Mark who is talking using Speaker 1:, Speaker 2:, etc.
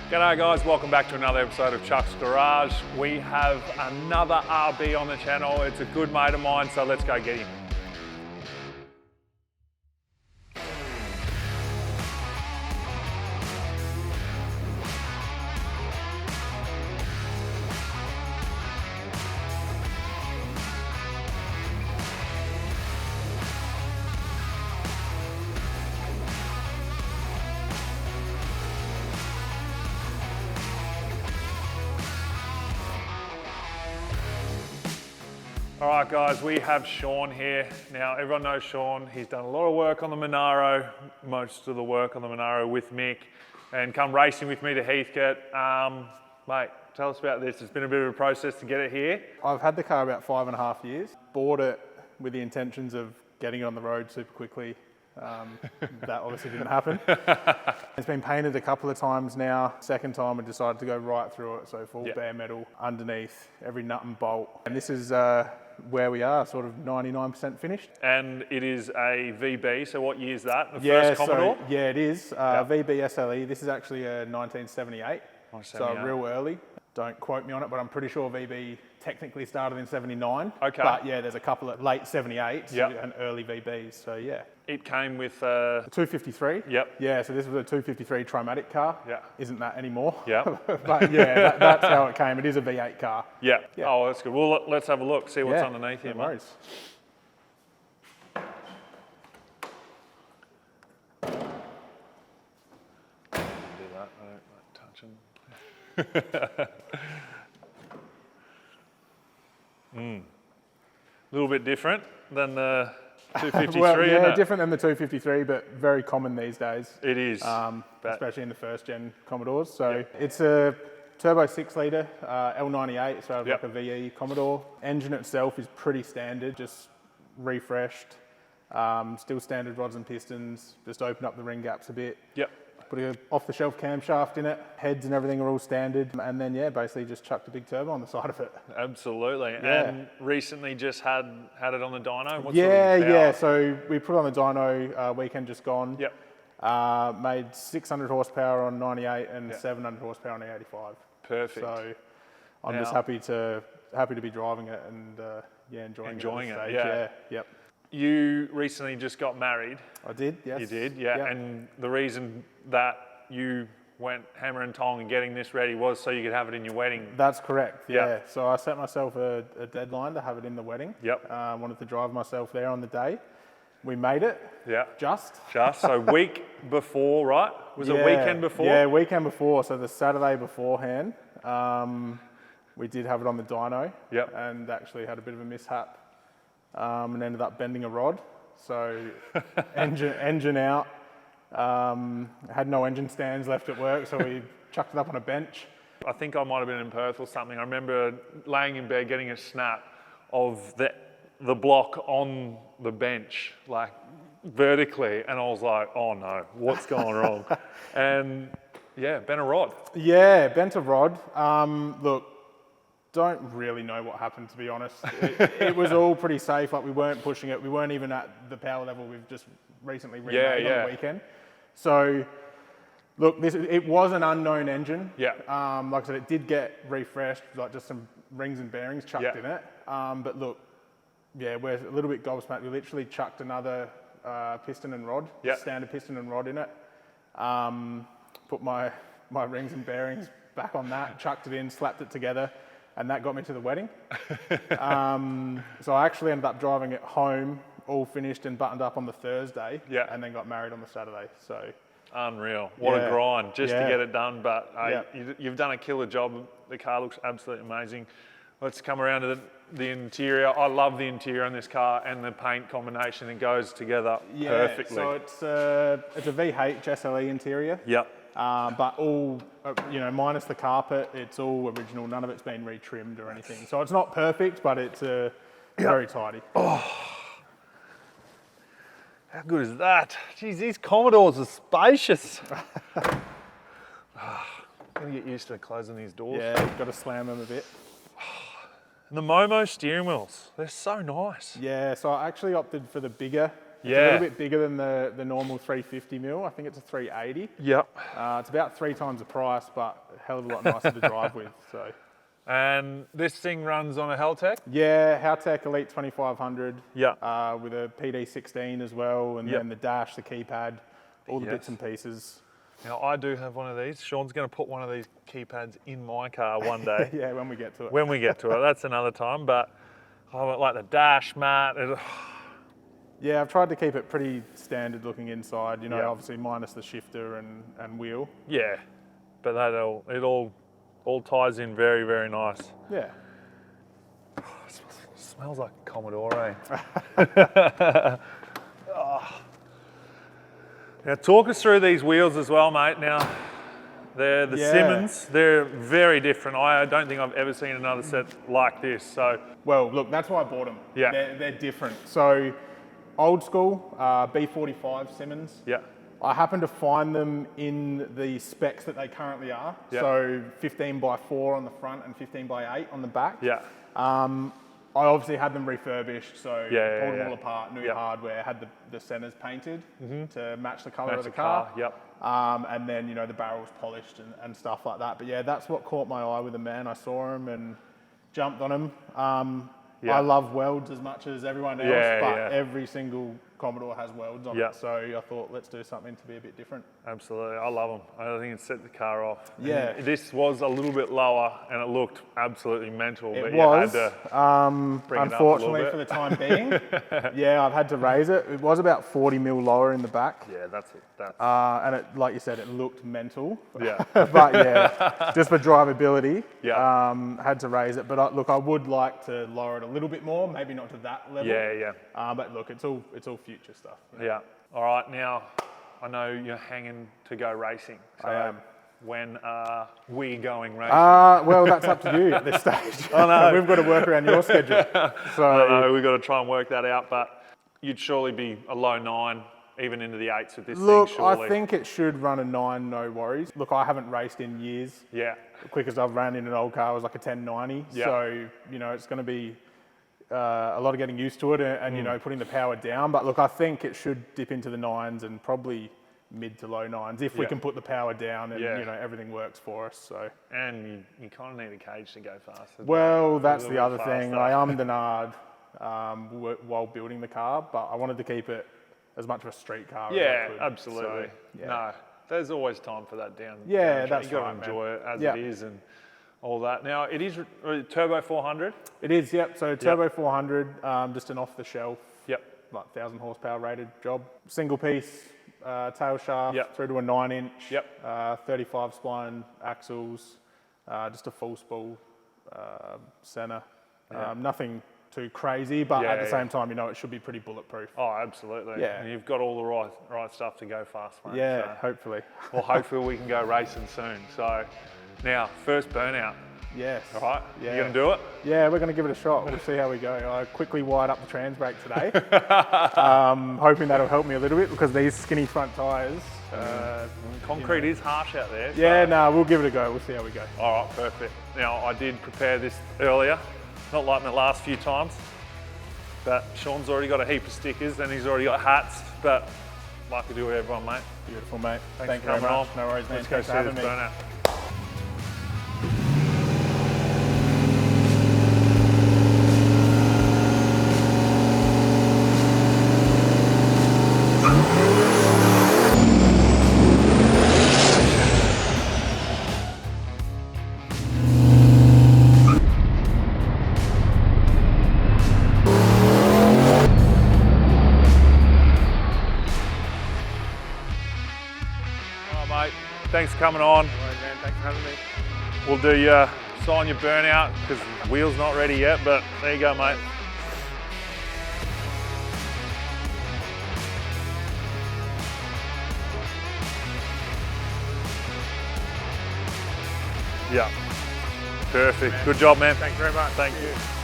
Speaker 1: G'day guys, welcome back to another episode of Chux Garage. We have another RB on the channel. It's a good mate of mine, so let's go get him. All right guys, we have Sean here. Now everyone knows Sean. He's done a lot of work on the Monaro, most of the work on the Monaro with Mick, and come racing with me to Heathcote. Mate, tell us about this. It's been a bit of a process to get it here.
Speaker 2: I've had the car about 5.5 years. Bought it with the intentions of getting it on the road super quickly. That obviously didn't happen. It's been painted a couple of times now. Second time I decided to go right through it, so full bare metal underneath, every nut and bolt. And this is where we are, sort of 99% finished.
Speaker 1: And it is a VB, so what year is that? The first Commodore?
Speaker 2: Yeah, it is. VB SLE. This is actually a 1978, so real early. Don't quote me on it, but I'm pretty sure VB technically started in 79.
Speaker 1: Okay.
Speaker 2: But yeah, there's a couple of late 78s and early VBs, so yeah.
Speaker 1: It came with
Speaker 2: a 253.
Speaker 1: Yep.
Speaker 2: Yeah, so this was a 253 Trimatic car.
Speaker 1: Yeah.
Speaker 2: Isn't that anymore?
Speaker 1: Yeah.
Speaker 2: But yeah, that's how it came. It is a V8 car.
Speaker 1: Yeah. Oh, that's good. Well, let's have a look, see what's underneath here,
Speaker 2: no worries.
Speaker 1: Do that, I don't like touching. A little bit different than the 253,
Speaker 2: well, yeah,
Speaker 1: isn't it?
Speaker 2: different than the 253, but very common these days.
Speaker 1: It is.
Speaker 2: Especially in the first gen Commodores. So it's a turbo 6-litre L98, so like a VE Commodore. Engine itself is pretty standard, just refreshed. Still standard rods and pistons, just open up the ring gaps a bit.
Speaker 1: Yep.
Speaker 2: Put a off-the-shelf camshaft in it, heads and everything are all standard, and then basically just chucked a big turbo on the side of it.
Speaker 1: Absolutely.
Speaker 2: Yeah.
Speaker 1: And recently just had it on the dyno. What
Speaker 2: yeah. So we put it on the dyno weekend just gone.
Speaker 1: Yep.
Speaker 2: Made 600 horsepower on 98 and 700 horsepower on the 85.
Speaker 1: Perfect.
Speaker 2: So I'm just happy to be driving it and enjoying it.
Speaker 1: Yeah.
Speaker 2: Yep.
Speaker 1: You recently just got married.
Speaker 2: I did, yes.
Speaker 1: You did, yeah. Yep. And the reason that you went hammer and tong and getting this ready was so you could have it in your wedding.
Speaker 2: That's correct, yeah. So I set myself a deadline to have it in the wedding.
Speaker 1: Yep.
Speaker 2: Wanted to drive myself there on the day. We made it. Yeah. Just.
Speaker 1: So week before, right? Was it weekend before?
Speaker 2: Yeah, weekend before. So the Saturday beforehand, we did have it on the dyno.
Speaker 1: Yep.
Speaker 2: And actually had a bit of a mishap. And ended up bending a rod. So engine out. Had no engine stands left at work, so we chucked it up on a bench.
Speaker 1: I think I might have been in Perth or something. I remember laying in bed getting a snap of the block on the bench, like vertically, and I was like, oh no, what's going wrong? And yeah, bent a rod.
Speaker 2: Yeah, bent a rod. Look, don't really know what happened, to be honest. It was all pretty safe. Like, we weren't pushing it. We weren't even at the power level we've just recently remade on the weekend. So, look, it was an unknown engine. Yeah. Like I said, it did get refreshed, like just some rings and bearings chucked in it. But look, we're a little bit gobsmacked. We literally chucked another piston and rod, standard piston and rod in it. Put my rings and bearings back on that, chucked it in, slapped it together. And that got me to the wedding. So I actually ended up driving it home, all finished and buttoned up on the Thursday, and then got married on the Saturday. So
Speaker 1: unreal. What a grind just to get it done. But you've done a killer job. The car looks absolutely amazing. Let's come around to the interior. I love the interior on this car and the paint combination. It goes together perfectly.
Speaker 2: So it's a V8 SLE interior. Yep. But all, minus the carpet, it's all original. None of it's been retrimmed or anything. So it's not perfect, but it's very tidy.
Speaker 1: Oh, how good is that? Geez, these Commodores are spacious. I'm gonna get used to closing these doors.
Speaker 2: Yeah, you've got to slam them a bit.
Speaker 1: And the Momo steering wheels, they're so nice.
Speaker 2: Yeah, so I actually opted for the bigger It's a little bit bigger than the normal 350 mil. I think it's a 380.
Speaker 1: Yep.
Speaker 2: It's about 3 times the price, but a hell of a lot nicer to drive with. So.
Speaker 1: And this thing runs on a Heltec?
Speaker 2: Yeah, Heltec Elite 2500.
Speaker 1: Yeah.
Speaker 2: With a PD16 as well, and then the dash, the keypad, all the bits and pieces.
Speaker 1: Now, I do have one of these. Sean's going to put one of these keypads in my car one day.
Speaker 2: Yeah, when we get to it.
Speaker 1: When we get to it, that's another time. But I like the dash mat.
Speaker 2: Yeah, I've tried to keep it pretty standard looking inside, you know, obviously minus the shifter and wheel.
Speaker 1: Yeah, but it all ties in very, very nice.
Speaker 2: Yeah.
Speaker 1: It smells like Commodore, eh? Oh. Now talk us through these wheels as well, mate. Now, they're the Simmons. They're very different. I don't think I've ever seen another set like this. So,
Speaker 2: well, look, that's why I bought them.
Speaker 1: Yeah.
Speaker 2: They're different. So, old school, B45 Simmons.
Speaker 1: Yeah.
Speaker 2: I happen to find them in the specs that they currently are.
Speaker 1: Yeah.
Speaker 2: So 15x4 on the front and 15x8 on the back.
Speaker 1: Yeah.
Speaker 2: I obviously had them refurbished, so pulled them all apart, new
Speaker 1: Yep.
Speaker 2: hardware, had the centers painted to match the colour
Speaker 1: Match
Speaker 2: of the
Speaker 1: the
Speaker 2: car.
Speaker 1: Yep.
Speaker 2: And then, you know, the barrels polished and stuff like that. But yeah, that's what caught my eye with them, man. I saw them and jumped on them. I love welds as much as everyone else, but every single Commodore has welds on it. So I thought, let's do something to be a bit different.
Speaker 1: Absolutely, I love them. I think it set the car off.
Speaker 2: Yeah.
Speaker 1: And this was a little bit lower and it looked absolutely mental.
Speaker 2: It
Speaker 1: but
Speaker 2: was,
Speaker 1: you had to bring
Speaker 2: unfortunately
Speaker 1: it up a
Speaker 2: for the time being, I've had to raise it. It was about 40 mil lower in the back.
Speaker 1: Yeah, that's.
Speaker 2: And it, like you said, it looked mental.
Speaker 1: Yeah.
Speaker 2: But yeah, just for drivability,
Speaker 1: Yeah.
Speaker 2: had to raise it. But look, I would like to lower it a little bit more, maybe not to that level.
Speaker 1: Yeah.
Speaker 2: But look, it's all future stuff.
Speaker 1: Yeah. All right, now I know you're hanging to go racing. So
Speaker 2: I am.
Speaker 1: When are we going racing?
Speaker 2: Well, that's up to you at this stage.
Speaker 1: I know.
Speaker 2: We've got to work around your schedule. So
Speaker 1: I know, we've got to try and work that out, but you'd surely be a low 9, even into the 8s with this
Speaker 2: look,
Speaker 1: thing, surely.
Speaker 2: I think it should run a 9, no worries. Look, I haven't raced in years.
Speaker 1: Yeah.
Speaker 2: The quickest I've ran in an old car was like a 1090.
Speaker 1: Yeah.
Speaker 2: So, you know, it's going to be a lot of getting used to it and you know, putting the power down. But look, I think it should dip into the 9s and probably mid to low 9s if we can put the power down and you know, everything works for us. So.
Speaker 1: And you kind of need a cage to go fast.
Speaker 2: Well, that's the other thing. I ummed while building the car, but I wanted to keep it as much of a street car as I could.
Speaker 1: Absolutely.
Speaker 2: So,
Speaker 1: No, there's always time for that down.
Speaker 2: Yeah,
Speaker 1: down
Speaker 2: that's
Speaker 1: you got
Speaker 2: right,
Speaker 1: to enjoy it as
Speaker 2: Yeah.
Speaker 1: it is and all that. Now it is turbo 400.
Speaker 2: It is, yep. So turbo 400, just an off-the-shelf,
Speaker 1: Yep.
Speaker 2: like 1,000 horsepower rated job. Single piece tail shaft through to a 9-inch.
Speaker 1: Yep.
Speaker 2: 35 spline axles, just a full spool center. Nothing too crazy, but at the same time, you know, it should be pretty bulletproof.
Speaker 1: Oh, absolutely.
Speaker 2: Yeah.
Speaker 1: And you've got all the right stuff to go fast, mate.
Speaker 2: Yeah,
Speaker 1: So,
Speaker 2: hopefully.
Speaker 1: well, hopefully we can go racing soon. So now, first burnout.
Speaker 2: Yes.
Speaker 1: All right.
Speaker 2: Yeah.
Speaker 1: You gonna do it?
Speaker 2: Yeah, we're going to give it a shot. We'll see how we go. I quickly wired up the trans brake today, hoping that'll help me a little bit because these skinny front tyres.
Speaker 1: Concrete is harsh out there.
Speaker 2: Yeah,
Speaker 1: so.
Speaker 2: no, we'll give it a go. We'll see how we go.
Speaker 1: All right, perfect. Now, I did prepare this earlier, not like the last few times, but Sean's already got a heap of stickers and he's already got hats, but like we do with everyone, mate.
Speaker 2: Beautiful, mate.
Speaker 1: Thanks
Speaker 2: Thank you
Speaker 1: for
Speaker 2: very
Speaker 1: coming
Speaker 2: much.
Speaker 1: on.
Speaker 2: No worries, man.
Speaker 1: Let's go
Speaker 2: Thanks
Speaker 1: see
Speaker 2: for
Speaker 1: this
Speaker 2: having me.
Speaker 1: burnout. Thanks for coming on.
Speaker 2: No worries, man. Thanks for having me.
Speaker 1: We'll do your sign your burnout because the wheel's not ready yet, but there you go, mate. Yeah, perfect. Good job, man.
Speaker 2: Thanks very much.
Speaker 1: Thank you.